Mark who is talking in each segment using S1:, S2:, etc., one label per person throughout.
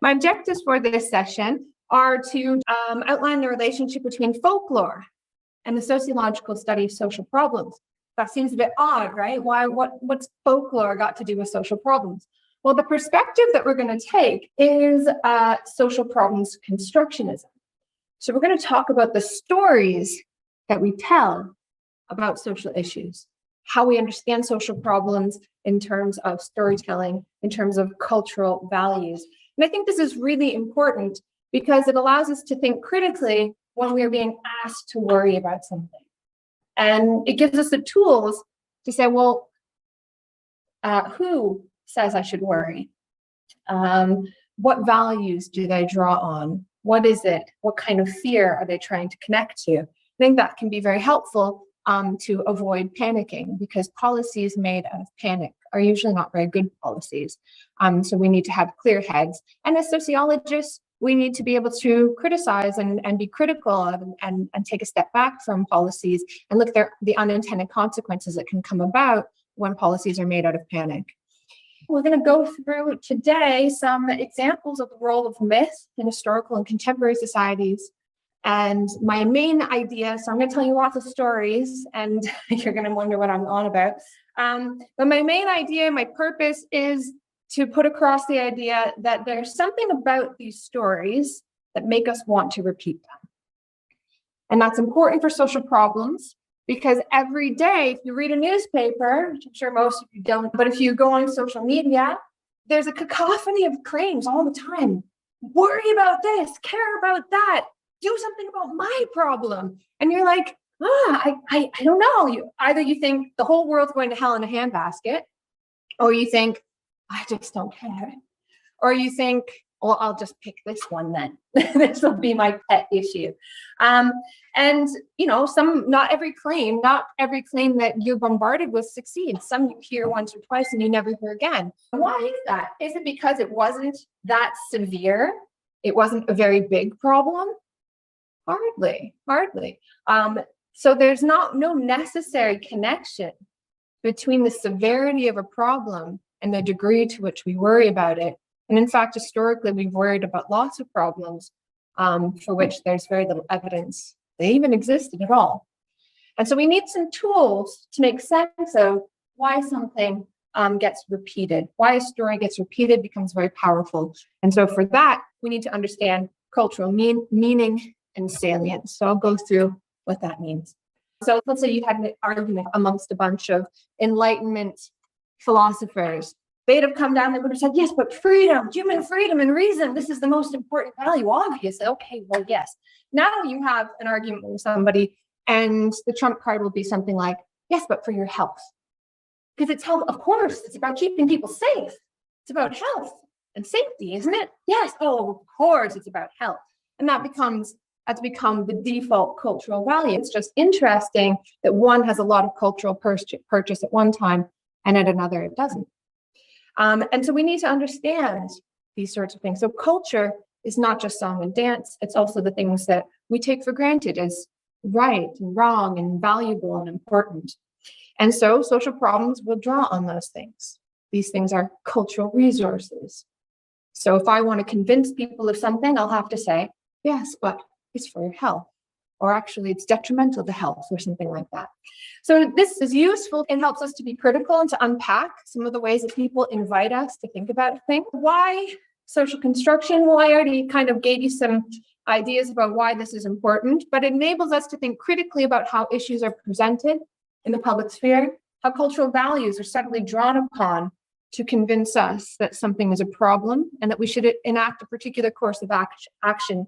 S1: My objectives for this session are to outline the relationship between folklore and the sociological study of social problems. That seems a bit odd, right? What's folklore got to do with social problems? Well, the perspective that we're going to take is social problems constructionism. So we're going to talk about the stories that we tell about social issues, how we understand social problems in terms of storytelling, in terms of cultural values. And I think this is really important because it allows us to think critically when we are being asked to worry about something. And it gives us the tools to say, well, who says I should worry? What values do they draw on? What is it? What kind of fear are they trying to connect to? I think that can be very helpful to avoid panicking, because policies made out of panic are usually not very good policies. So we need to have clear heads. And as sociologists, we need to be able to criticize and be critical of and take a step back from policies and look at the unintended consequences that can come about when policies are made out of panic. We're going to go through today some examples of the role of myth in historical and contemporary societies. And my main idea, so I'm going to tell you lots of stories, and you're going to wonder what I'm on about. But my main idea, my purpose is to put across the idea that there's something about these stories that make us want to repeat them. And that's important for social problems, because every day, if you read a newspaper, which I'm sure most of you don't, but if you go on social media, there's a cacophony of claims all the time. Worry about this, care about that, do something about my problem. And you're like, I don't know. Either you think the whole world's going to hell in a handbasket, or you think, I just don't care. Or you think, well, I'll just pick this one then. This will be my pet issue. And not every claim that you're bombarded with succeeds. Some you hear once or twice and you never hear again. Why is that? Is it because it wasn't that severe? It wasn't a very big problem? Hardly. So there's no necessary connection between the severity of a problem and the degree to which we worry about it. And in fact, historically, we've worried about lots of problems for which there's very little evidence they even existed at all. And so we need some tools to make sense of why something gets repeated, why a story gets repeated becomes very powerful. And so for that, we need to understand cultural meaning and salience. So I'll go through what that means. So let's say you had an argument amongst a bunch of Enlightenment philosophers. They'd have come down, they would have said, yes, but freedom, human freedom and reason, this is the most important value, obviously. Okay, well, yes. Now you have an argument with somebody and the trump card will be something like, yes, but for your health. Because it's health, of course, it's about keeping people safe. It's about health and safety, isn't it? Yes, of course, it's about health. And that's become the default cultural value. It's just interesting that one has a lot of cultural purchase at one time and at another it doesn't. And so we need to understand these sorts of things. So culture is not just song and dance. It's also the things that we take for granted as right and wrong and valuable and important. And so social problems will draw on those things. These things are cultural resources. So if I want to convince people of something, I'll have to say, yes, but it's for your health. Or actually it's detrimental to health or something like that. So this is useful and helps us to be critical and to unpack some of the ways that people invite us to think about things. Why social construction? Well, I already kind of gave you some ideas about why this is important, but it enables us to think critically about how issues are presented in the public sphere, how cultural values are subtly drawn upon to convince us that something is a problem and that we should enact a particular course of action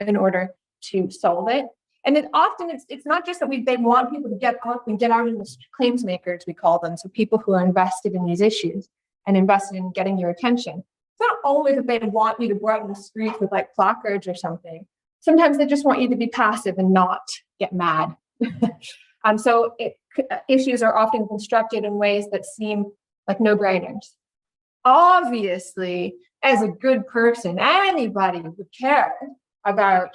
S1: in order to solve it. And it's not just that they want people to get up and get out in the claims makers, we call them. So people who are invested in these issues and invested in getting your attention. It's not always that they want you to go out in the streets with like placards or something. Sometimes they just want you to be passive and not get mad. Issues are often constructed in ways that seem like no-brainers. Obviously, as a good person, anybody would care about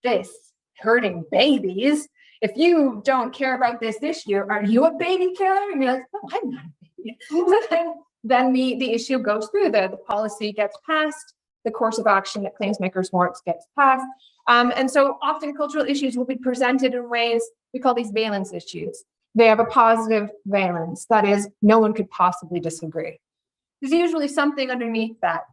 S1: this hurting babies. If you don't care about this issue, are you a baby killer? And you're like, oh, I'm not a baby. Then the issue goes through, the policy gets passed, the course of action that claims makers warrants gets passed. And so often cultural issues will be presented in ways, we call these valence issues. They have a positive valence, that is, no one could possibly disagree. There's usually something underneath that.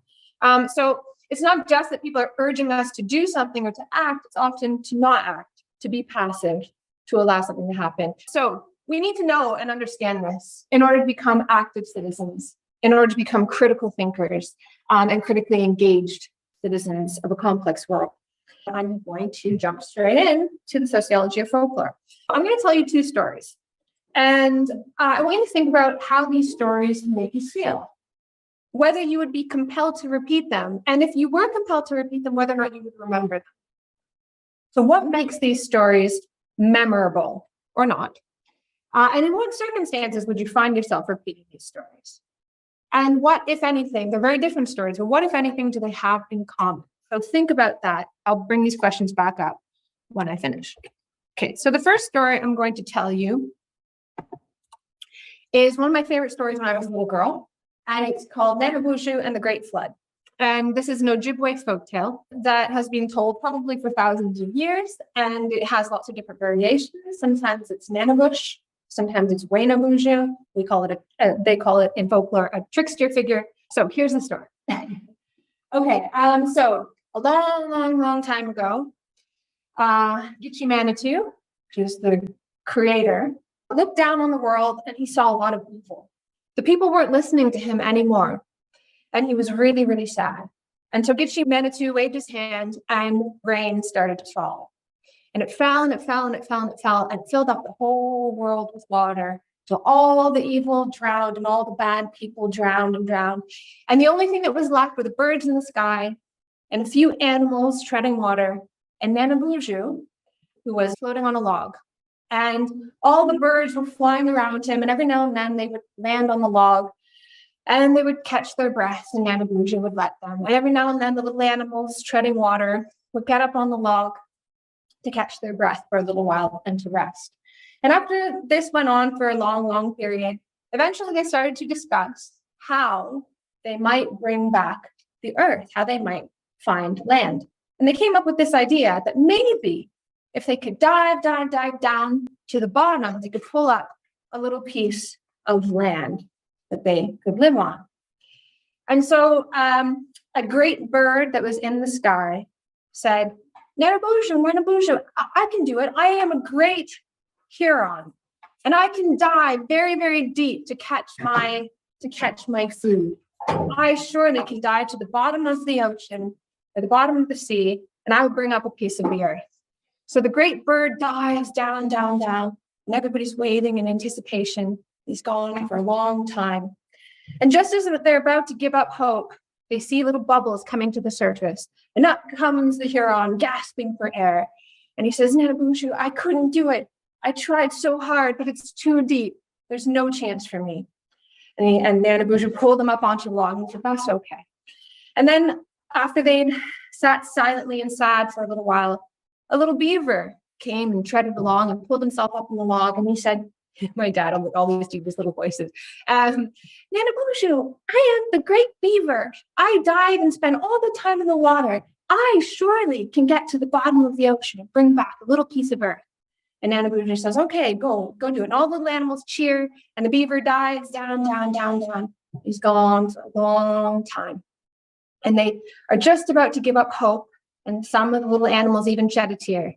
S1: So it's not just that people are urging us to do something or to act, it's often to not act, to be passive, to allow something to happen. So we need to know and understand this in order to become active citizens, in order to become critical thinkers and critically engaged citizens of a complex world. I'm going to jump straight in to the sociology of folklore. I'm going to tell you two stories. And I want you to think about how these stories make you feel, whether you would be compelled to repeat them, and if you were compelled to repeat them, whether or not you would remember them. So what makes these stories memorable or not? And in what circumstances would you find yourself repeating these stories? And what, if anything, they're very different stories, but what, if anything, do they have in common? So think about that. I'll bring these questions back up when I finish. Okay, so the first story I'm going to tell you is one of my favorite stories when I was a little girl, and it's called Nebuchadnezzar and the Great Flood. And this is an Ojibwe folktale that has been told probably for thousands of years, and it has lots of different variations. Sometimes it's Nenabush, sometimes it's Wainabuju. They call it in folklore a trickster figure. So here's the story. Okay, so a long time ago, Gitche Manitou, who's the creator, looked down on the world and he saw a lot of evil. The people weren't listening to him anymore. And he was really, really sad. And so Gitche Manitou waved his hand and rain started to fall. And it fell and it fell and it fell and it fell and filled up the whole world with water. So all the evil drowned and all the bad people drowned and drowned. And the only thing that was left were the birds in the sky and a few animals treading water and Nanabuju, who was floating on a log. And all the birds were flying around him, and every now and then they would land on the log and they would catch their breath, and Nanabuju would let them. And every now and then the little animals treading water would get up on the log to catch their breath for a little while and to rest. And after this went on for a long period, eventually they started to discuss how they might bring back the earth, how they might find land. And they came up with this idea that maybe if they could dive down to the bottom, they could pull up a little piece of land that they could live on. And so a great bird that was in the sky said, Nanabuju, I can do it. I am a great Huron, and I can dive very deep to catch my food. I surely can dive to the bottom of the ocean, at the bottom of the sea, and I will bring up a piece of the earth. So the great bird dives down, and everybody's waiting in anticipation. He's gone for a long time. And just as they're about to give up hope, they see little bubbles coming to the surface. And up comes the Huron, gasping for air. And he says, Nanabuju, I couldn't do it. I tried so hard, but it's too deep. There's no chance for me. And Nanabuju pulled him up onto the log and said, that's okay. And then after they'd sat silently and sad for a little while, a little beaver came and treaded along and pulled himself up on the log. And he said, my dad always do these little voices. Nanabuju, I am the great beaver. I dive and spend all the time in the water. I surely can get to the bottom of the ocean and bring back a little piece of earth. And Nanabuju says, okay, go do it. And all the little animals cheer, and the beaver dives down. He's gone for a long time. And they are just about to give up hope, and some of the little animals even shed a tear.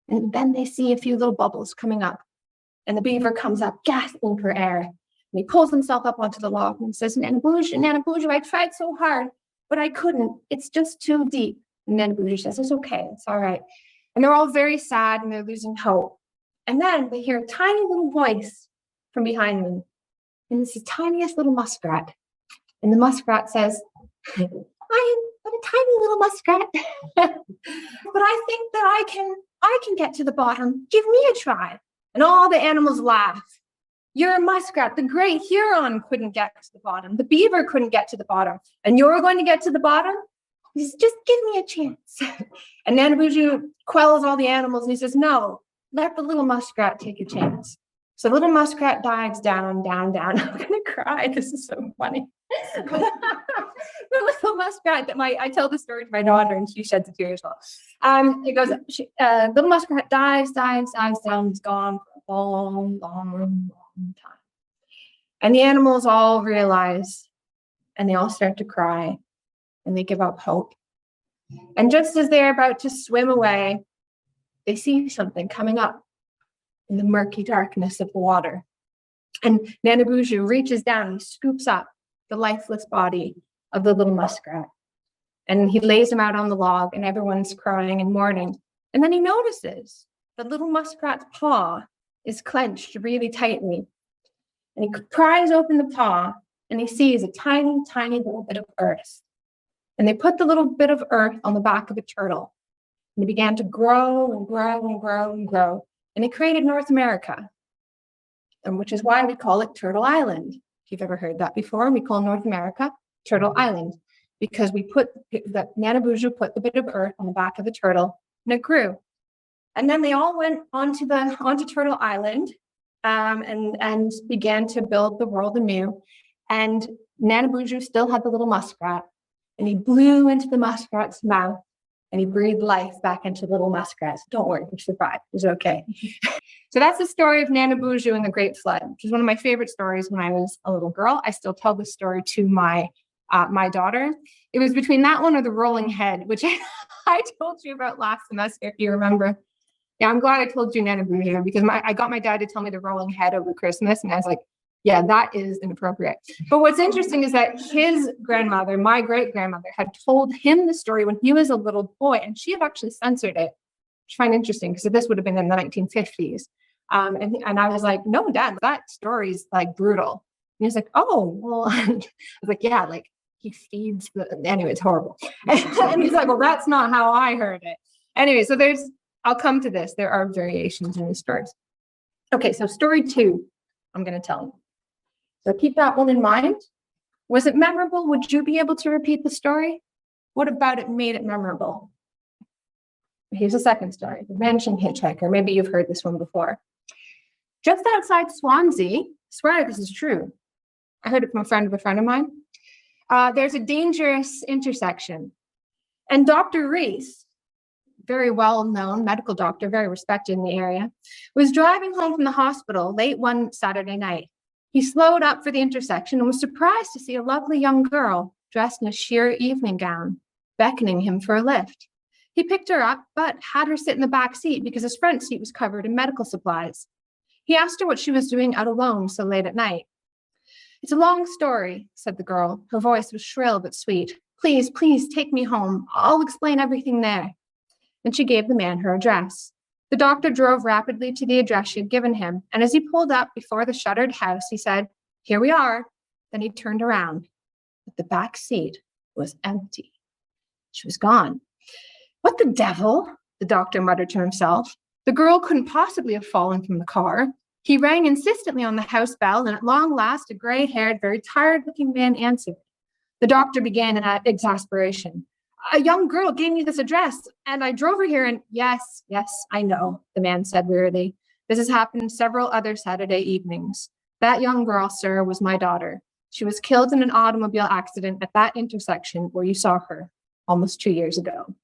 S1: And then they see a few little bubbles coming up. And the beaver comes up, gasping for air. And he pulls himself up onto the log and says, Nanabuju, I tried so hard, but I couldn't. It's just too deep. And Nanabuju says, it's okay, it's all right. And they're all very sad and they're losing hope. And then they hear a tiny little voice from behind them. And it's the tiniest little muskrat. And the muskrat says, I am a tiny little muskrat, but I think that I can get to the bottom. Give me a try. And all the animals laugh. You're a muskrat. The great Huron couldn't get to the bottom. The beaver couldn't get to the bottom. And you're going to get to the bottom? He says, just give me a chance. And Nanabuju quells all the animals and he says, no, let the little muskrat take a chance. So little muskrat dives down. I'm going to cry. This is so funny. The little muskrat that I tell the story to my daughter and she sheds a tear as well. It goes, little muskrat dives down, is gone for a long, long, long time. And the animals all realize, and they all start to cry, and they give up hope. And just as they're about to swim away, they see something coming up in the murky darkness of the water. And Nana Boozhoo reaches down and scoops up the lifeless body of the little muskrat. And he lays him out on the log, and everyone's crying and mourning. And then he notices the little muskrat's paw is clenched really tightly. And he pries open the paw, and he sees a tiny, tiny little bit of earth. And they put the little bit of earth on the back of a turtle. And it began to grow and grow and grow and grow. And it created North America, and which is why we call it Turtle Island. If you've ever heard that before, we call North America Turtle Island, because Nana Boozhoo put the bit of earth on the back of the turtle, and it grew. And then they all went onto Turtle Island, and began to build the world anew. And Nana Boozhoo still had the little muskrat, and he blew into the muskrat's mouth, and he breathed life back into little muskrats. Don't worry, he survived. It was okay. So that's the story of Nana Boozhoo and the Great Flood, which is one of my favorite stories when I was a little girl. I still tell this story to my daughter. It was between that one or the rolling head, which I told you about last semester, if you remember. Yeah, I'm glad I told you Nana Boozhoo, because I got my dad to tell me the rolling head over Christmas, and I was like, yeah, that is inappropriate. But what's interesting is that his grandmother, my great-grandmother, had told him the story when he was a little boy, and she had actually censored it, which I find interesting, because this would have been in the 1950s. And I was like, no, Dad, that story's like brutal. And he's like, oh, well, I was like, yeah, like he feeds anyway, it's horrible. And he's like, well, that's not how I heard it. Anyway, so I'll come to this. There are variations in the stories. Okay, so story 2, I'm going to tell you. So keep that one in mind. Was it memorable? Would you be able to repeat the story? What about it made it memorable? Here's a second story, the Vanishing Hitchhiker. Maybe you've heard this one before. Just outside Swansea, I swear this is true. I heard it from a friend of mine. There's a dangerous intersection. And Dr. Reese, very well-known medical doctor, very respected in the area, was driving home from the hospital late one Saturday night. He slowed up for the intersection and was surprised to see a lovely young girl dressed in a sheer evening gown, beckoning him for a lift. He picked her up, but had her sit in the back seat because his front seat was covered in medical supplies. He asked her what she was doing out alone so late at night. It's a long story, said the girl. Her voice was shrill but sweet. Please, please take me home. I'll explain everything there. And she gave the man her address. The doctor drove rapidly to the address she had given him, and as he pulled up before the shuttered house, he said, here we are. Then he turned around, but the back seat was empty. She was gone. What the devil? The doctor muttered to himself. The girl couldn't possibly have fallen from the car. He rang insistently on the house bell, and at long last, a gray-haired, very tired-looking man answered. The doctor began in exasperation. A young girl gave me this address, and I drove her here, and yes, I know, the man said wearily. This has happened several other Saturday evenings. That young girl, sir, was my daughter. She was killed in an automobile accident at that intersection where you saw her almost 2 years ago.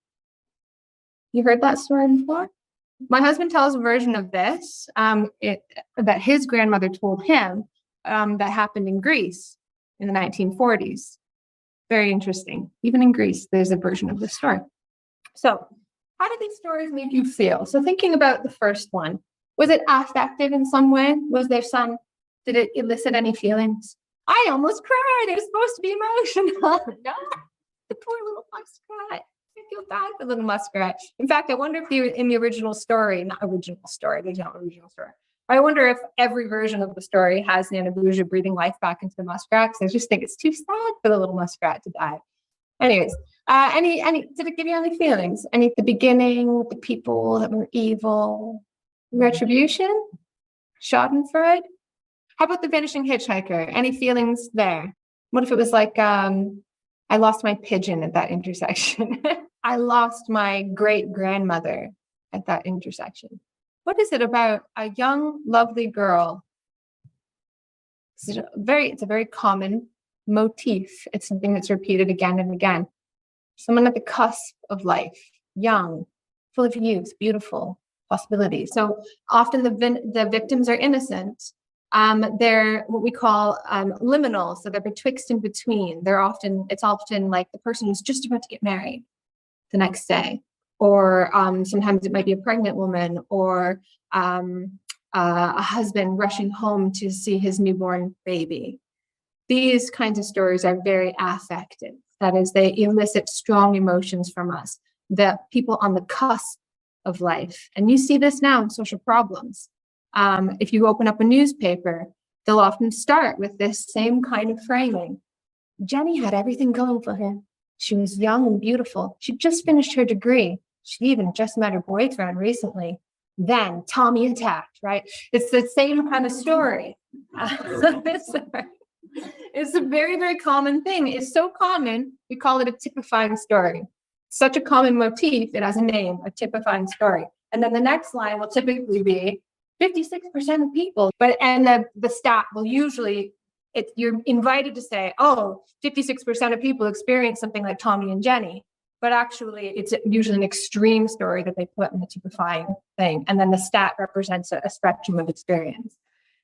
S1: You heard that story before? My husband tells a version of this that his grandmother told him that happened in Greece in the 1940s. Very interesting. Even in Greece, there's a version of this story. So how did these stories make you feel? So thinking about the first one, was it affected in some way? Did it elicit any feelings? I almost cried. It was supposed to be emotional. No, the poor little muskrat. I feel bad for little muskrat. In fact, I wonder if in the original story, there's no original story. I wonder if every version of the story has Nana Boozhoo breathing life back into the muskrat, because I just think it's too sad for the little muskrat to die. Anyways, did it give you any feelings? Any at the beginning with the people that were evil? Retribution? Schadenfreude? How about the Vanishing Hitchhiker? Any feelings there? What if it was like, I lost my pigeon at that intersection. I lost my great-grandmother at that intersection. What is it about a young, lovely girl? It's a very common motif. It's something that's repeated again and again. Someone at the cusp of life, young, full of youth, beautiful possibilities. So often the victims are innocent. They're what we call liminal. So they're betwixt and between. It's often like the person who's just about to get married the next day, or sometimes it might be a pregnant woman, or a husband rushing home to see his newborn baby. These kinds of stories are very affective. That is, they elicit strong emotions from us, the people on the cusp of life. And you see this now in social problems. If you open up a newspaper, they'll often start with this same kind of framing. Jenny had everything going for her. She was young and beautiful. She just finished her degree. She even just met her boyfriend recently. Then Tommy attacked, right? It's the same kind of story. It's a very, very common thing. It's so common, we call it a typifying story. Such a common motif, it has a name, a typifying story. And then the next line will typically be 56% of people, and the stat will usually, you're invited to say, 56% of people experience something like Tommy and Jenny. But actually, it's usually an extreme story that they put in the typifying thing. And then the stat represents a spectrum of experience.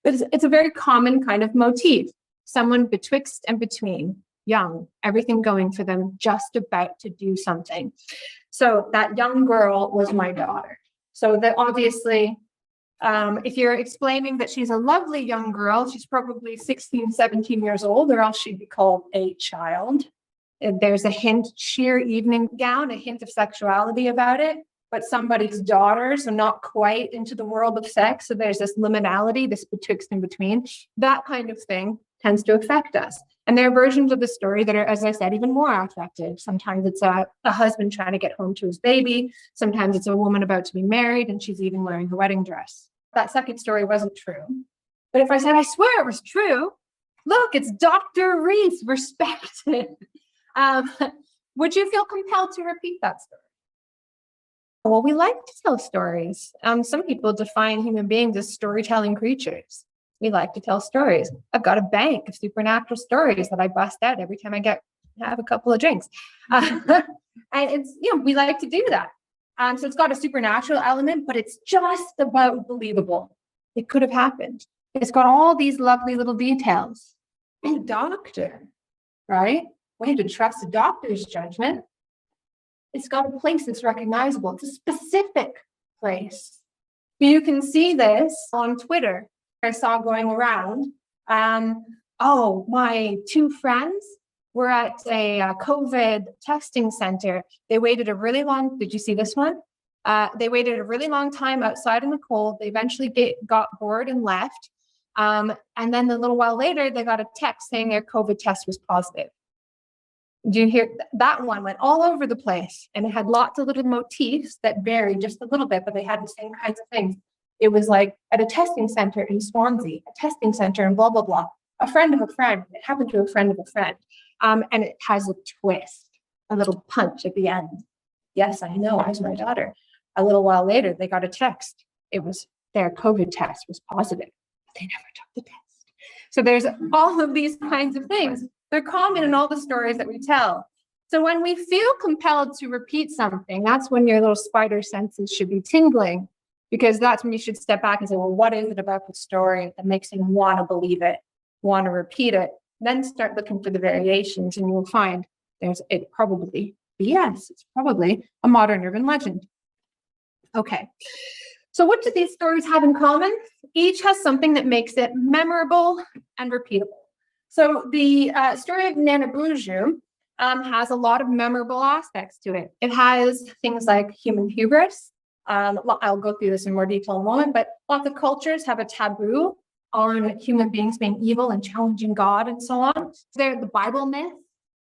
S1: But it's a very common kind of motif. Someone betwixt and between, young, everything going for them, just about to do something. So that young girl was my daughter. So that obviously, if you're explaining that she's a lovely young girl, she's probably 16, 17 years old, or else she'd be called a child. There's a hint, sheer evening gown, a hint of sexuality about it, but somebody's daughter, so not quite into the world of sex. So there's this liminality, this betwixt and between. That kind of thing tends to affect us. And there are versions of the story that are, as I said, even more affective. Sometimes it's a husband trying to get home to his baby. Sometimes it's a woman about to be married and she's even wearing her wedding dress. That second story wasn't true. But if I said, I swear it was true, look, it's Dr. Reese, respected. Would you feel compelled to repeat that story? Well, we like to tell stories. Some people define human beings as storytelling creatures. We like to tell stories. I've got a bank of supernatural stories that I bust out every time I have a couple of drinks. And it's, we like to do that. So it's got a supernatural element, but it's just about believable. It could have happened. It's got all these lovely little details. A doctor, right? We have to trust the doctor's judgment. It's got a place that's recognizable. It's a specific place. You can see this on Twitter. I saw going around. My two friends were at a COVID testing center. They waited a really long, did you see this one? They waited a really long time outside in the cold. They eventually got bored and left. And then a little while later, they got a text saying their COVID test was positive. Do you hear that one went all over the place, and it had lots of little motifs that varied just a little bit, but they had the same kinds of things. It was like at a testing center in Swansea, a testing center in blah, blah, blah. A friend of a friend. It happened to a friend of a friend. And it has a twist, a little punch at the end. Yes, I know, I was my daughter. A little while later, they got a text. It was their COVID test was positive. They never took the test. So there's all of these kinds of things. They're common in all the stories that we tell. So when we feel compelled to repeat something, that's when your little spider senses should be tingling, because that's when you should step back and say, well, what is it about the story that makes me want to believe it, want to repeat it? Then start looking for the variations, and you'll find it's probably a modern urban legend. Okay. So what do these stories have in common? Each has something that makes it memorable and repeatable. So the story of Nana Bourgeois has a lot of memorable aspects to it. It has things like human hubris. I'll go through this in more detail in a moment, but lots of cultures have a taboo on human beings being evil and challenging God and so on. The Bible myth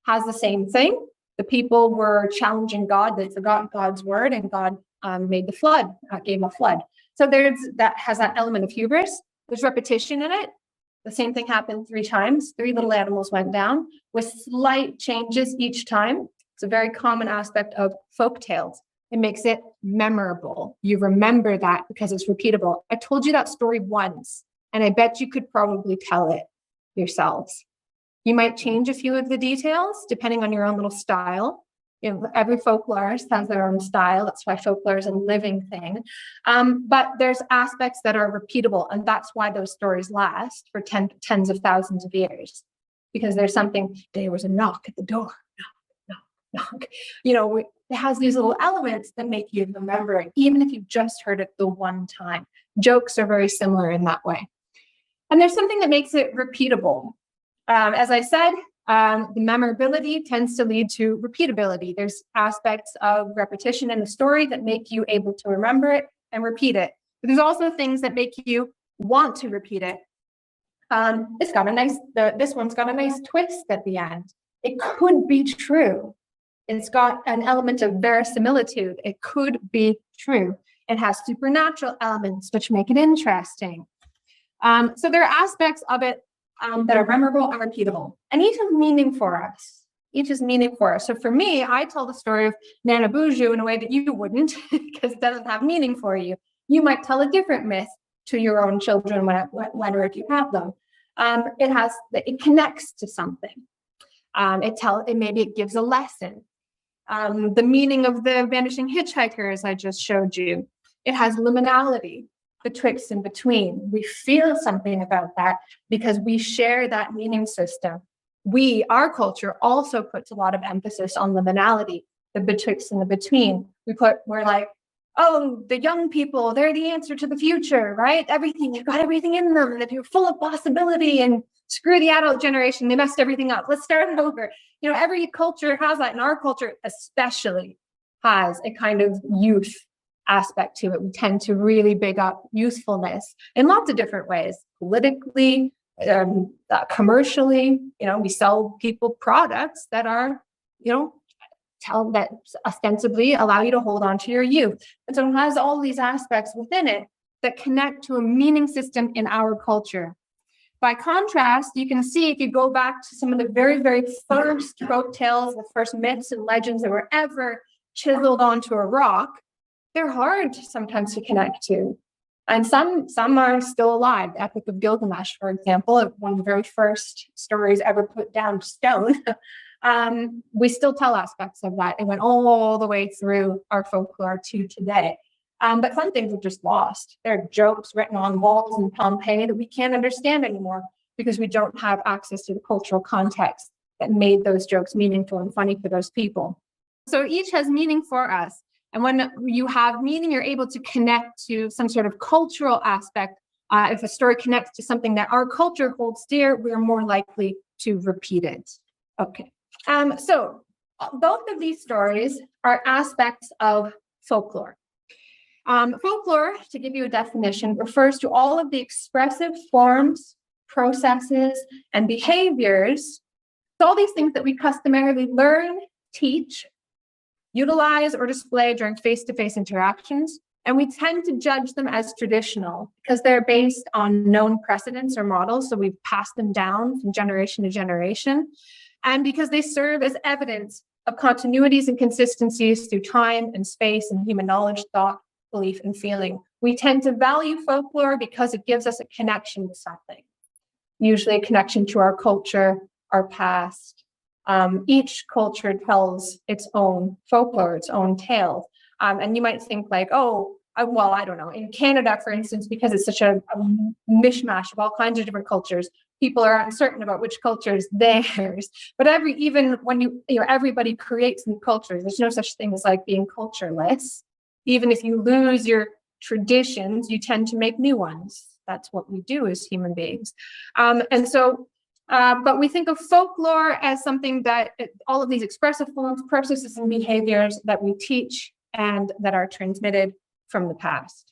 S1: has the same thing. The people were challenging God, they forgot God's word, and God made the flood, gave a flood. So that has that element of hubris. There's repetition in it. The same thing happened 3 times. 3 little animals went down with slight changes each time. It's a very common aspect of folk tales. It makes it memorable. You remember that because it's repeatable. I told you that story once, and I bet you could probably tell it yourselves. You might change a few of the details depending on your own little style. You know, every folklorist has their own style. That's why folklore is a living thing. But there's aspects that are repeatable, and that's why those stories last for tens of thousands of years. Because there's something, there was a knock at the door, knock. You know, it has these little elements that make you remember it, even if you've just heard it the one time. Jokes are very similar in that way. And there's something that makes it repeatable. As I said, the memorability tends to lead to repeatability. There's aspects of repetition in the story that make you able to remember it and repeat it. But there's also things that make you want to repeat it. It's got a nice, this one's got a nice twist at the end. It could be true. It's got an element of verisimilitude. It could be true. It has supernatural elements, which make it interesting. So there are aspects of it that are memorable and repeatable. And each has meaning for us. Each is meaning for us. So for me, I tell the story of Nana Boozhoo in a way that you wouldn't, because it doesn't have meaning for you. You might tell a different myth to your own children when or if you have them. It connects to something. Maybe it gives a lesson. The meaning of the vanishing hitchhiker, as I just showed you, it has liminality, betwixt and between. We feel something about that because we share that meaning system. Our culture also puts a lot of emphasis on liminality, the betwixt and the between. We're like, oh, the young people, they're the answer to the future, right? Everything, they've got everything in them, and if you're full of possibility, and screw the adult generation, they messed everything up. Let's start it over. You know, every culture has that, and our culture especially has a kind of youth aspect to it. We tend to really big up youthfulness in lots of different ways, politically, commercially. You know, we sell people products that are, you know, that ostensibly allow you to hold on to your youth. And so it has all these aspects within it that connect to a meaning system in our culture. By contrast, you can see if you go back to some of the very, very first folk tales, the first myths and legends that were ever chiseled onto a rock, they're hard sometimes to connect to. And some are still alive. The Epic of Gilgamesh, for example, one of the very first stories ever put down stone. We still tell aspects of that. It went all the way through our folklore to today. But some things are just lost. There are jokes written on walls in Pompeii that we can't understand anymore because we don't have access to the cultural context that made those jokes meaningful and funny for those people. So each has meaning for us. And when you have meaning, you're able to connect to some sort of cultural aspect. If a story connects to something that our culture holds dear, we're more likely to repeat it. Okay. So both of these stories are aspects of folklore. Folklore, to give you a definition, refers to all of the expressive forms, processes, and behaviors. So all these things that we customarily learn, teach, utilize, or display during face-to-face interactions. And we tend to judge them as traditional because they're based on known precedents or models. So we've passed them down from generation to generation. And because they serve as evidence of continuities and consistencies through time and space and human knowledge, thought, belief, and feeling. We tend to value folklore because it gives us a connection to something, usually a connection to our culture, our past. Each culture tells its own folklore, its own tales. And you might think like, well, I don't know. In Canada, for instance, because it's such a mishmash of all kinds of different cultures, people are uncertain about which culture is theirs. But even when everybody creates new cultures, there's no such thing as like being cultureless. Even if you lose your traditions, you tend to make new ones. That's what we do as human beings. But we think of folklore as something that all of these expressive forms, processes, and behaviors that we teach and that are transmitted from the past.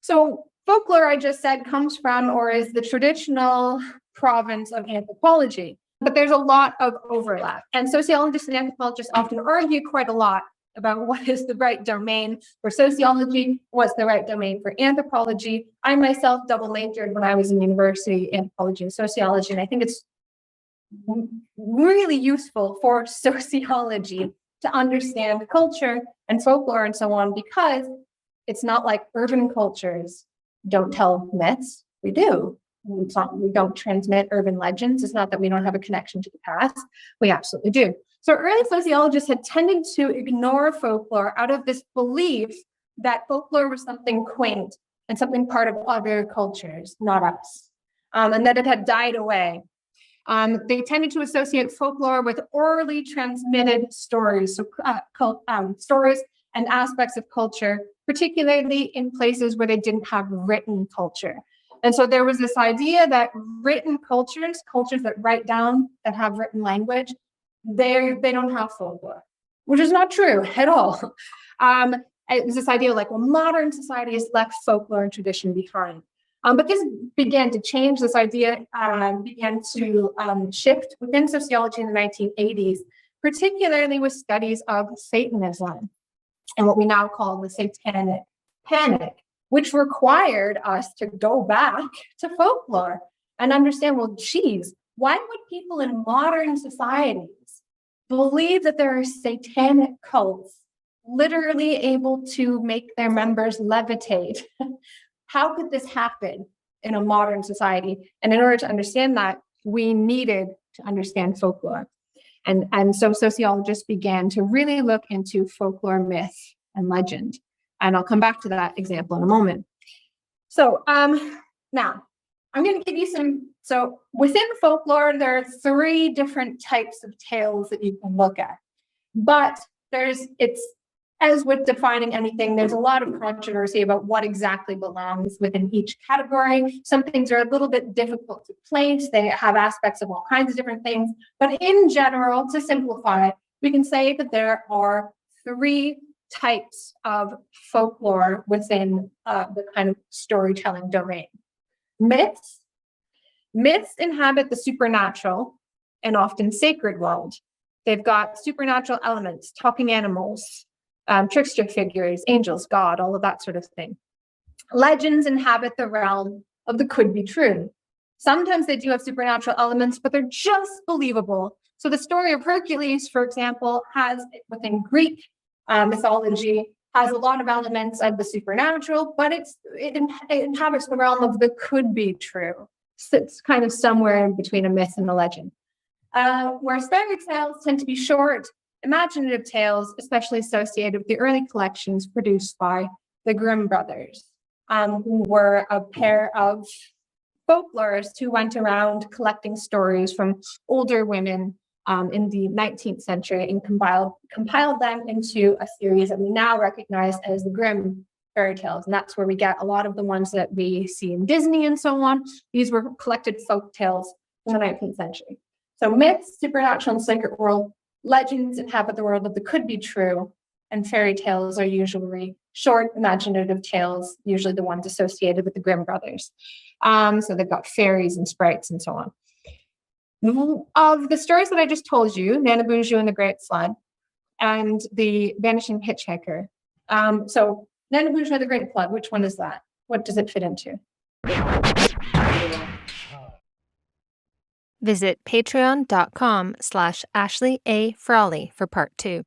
S1: So folklore, I just said, comes from or is the traditional province of anthropology. But there's a lot of overlap. And sociologists and anthropologists often argue quite a lot about what is the right domain for sociology, what's the right domain for anthropology. I myself double majored when I was in university, anthropology and sociology, and I think it's really useful for sociology to understand culture and folklore and so on, because it's not like urban cultures don't tell myths. We do. It's not, we don't transmit urban legends. It's not that we don't have a connection to the past. We absolutely do. So early sociologists had tended to ignore folklore out of this belief that folklore was something quaint and something part of other cultures, not us, and that it had died away. They tended to associate folklore with orally transmitted stories, so stories and aspects of culture, particularly in places where they didn't have written culture. And so there was this idea that written cultures that write down, that have written language, they don't have folklore, which is not true at all. It was this idea like, well, modern society has left folklore and tradition behind. But this began to change. This idea began to shift within sociology in the 1980s, particularly with studies of Satanism and what we now call the Satanic Panic, which required us to go back to folklore and understand, well, geez, why would people in modern societies believe that there are satanic cults literally able to make their members levitate? How could this happen in a modern society? And in order to understand that, we needed to understand folklore. And so sociologists began to really look into folklore, myth, and legend. And I'll come back to that example in a moment. So now, I'm going to give you some, so within folklore, there are 3 different types of tales that you can look at. But it's, as with defining anything, there's a lot of controversy about what exactly belongs within each category. Some things are a little bit difficult to place. They have aspects of all kinds of different things. But in general, to simplify, we can say that there are 3 types of folklore within the kind of storytelling domain. Myths. Myths inhabit the supernatural and often sacred world. They've got supernatural elements, talking animals, trickster figures, angels, God, all of that sort of thing. Legends inhabit the realm of the could be true. Sometimes they do have supernatural elements, but they're just believable. So the story of Hercules, for example, has within Greek mythology, has a lot of elements of the supernatural, but it inhabits the realm of the could be true. So it's kind of somewhere in between a myth and a legend. Where fairy tales tend to be short, imaginative tales, especially associated with the early collections produced by the Grimm brothers, who were a pair of folklorists who went around collecting stories from older women in the 19th century and compiled them into a series that we now recognize as the Grimm fairy tales. And that's where we get a lot of the ones that we see in Disney and so on. These were collected folk tales in the 19th century. So myths, supernatural and sacred world, legends inhabit the world of the could be true, and fairy tales are usually short, imaginative tales, usually the ones associated with the Grimm brothers. So they've got fairies and sprites and so on. Of the stories that I just told you, Nana Boozhoo and the Great Flood, and the Vanishing Hitchhiker. So Nana Boozhoo and the Great Flood, which one is that? What does it fit into?
S2: Visit patreon.com/Ashley A. Frawley for part 2.